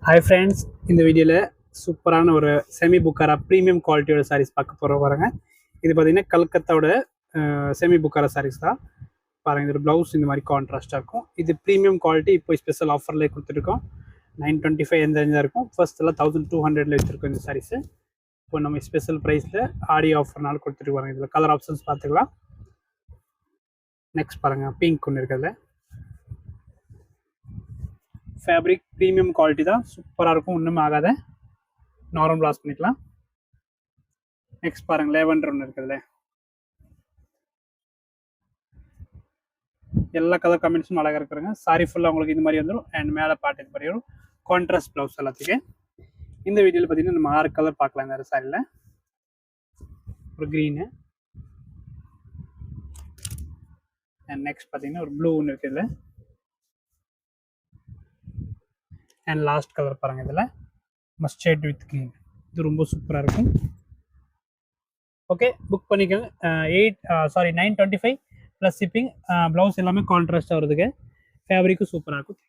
Hi friends, இந்த வீடியோவில் சூப்பரான ஒரு செமி புக்காரா ப்ரீமியம் குவாலிட்டியோட சாரீஸ் பார்க்க போகிறோம் பாருங்க. இது பார்த்தீங்கன்னா கல்கத்தாவோட செமி புக்காரா சாரீஸ் தான் பாருங்கள். இதோட ப்ளவுஸ் இந்த மாதிரி கான்ட்ராஸ்ட்டாக இருக்கும். இது ப்ரீமியம் குவாலிட்டி. இப்போ ஸ்பெஷல் ஆஃபர்லேயே கொடுத்துருக்கோம். 925 எந்த ரேஞ்சாக இருக்கும். ஃபர்ஸ்ட்டெல்லாம் 1200 வச்சுருக்கோம் இந்த சாரீஸு. இப்போ நம்ம ஸ்பெஷல் ப்ரைஸில் ஆடியோ ஆஃபர்னால கொடுத்துட்டு பாருங்கள். இதில் கலர் ஆப்ஷன்ஸ் பார்த்துக்கலாம். நெக்ஸ்ட் பாருங்கள், பிங்க் ஒன்று இருக்கிறதுல ஃபேப்ரிக் ப்ரீமியம் குவாலிட்டி தான், சூப்பராக இருக்கும். ஒன்றுமே ஆகாத, நார்மல் வாஷ் பண்ணிக்கலாம். நெக்ஸ்ட் பாருங்க, லேவண்டர் ஒன்று இருக்குதுல்ல. எல்லா கலர் காம்பினேஷனும் அழகாக இருக்கிறாங்க. சாரி ஃபுல்லாக உங்களுக்கு இது மாதிரி வந்துடும். அண்ட் மேலே பாட்டு இது மாதிரி வரும். கான்ட்ராஸ்ட் ப்ளவுஸ் எல்லாத்துக்கு. இந்த வீடியோவில் பார்த்தீங்கன்னா நம்ம 6 கலர் பார்க்கலாம். இந்த சாரியில் ஒரு க்ரீனு, அண்ட் நெக்ஸ்ட் பார்த்தீங்கன்னா ஒரு ப்ளூ ஒன்று இருக்குது. அண்ட் லாஸ்ட் கலர் பாருங்கள், இதில் மஸ்டர்ட் வித் க்ரீன். இது ரொம்ப சூப்பராக இருக்கும். ஓகே, புக் பண்ணிக்கோங்க. 925 ப்ளஸ் ஷிப்பிங். ப்ளவுஸ் எல்லாமே கான்ட்ராஸ்ட்டாக வருதுங்க. ஃபேப்ரிக்கும் சூப்பராக இருக்கும்.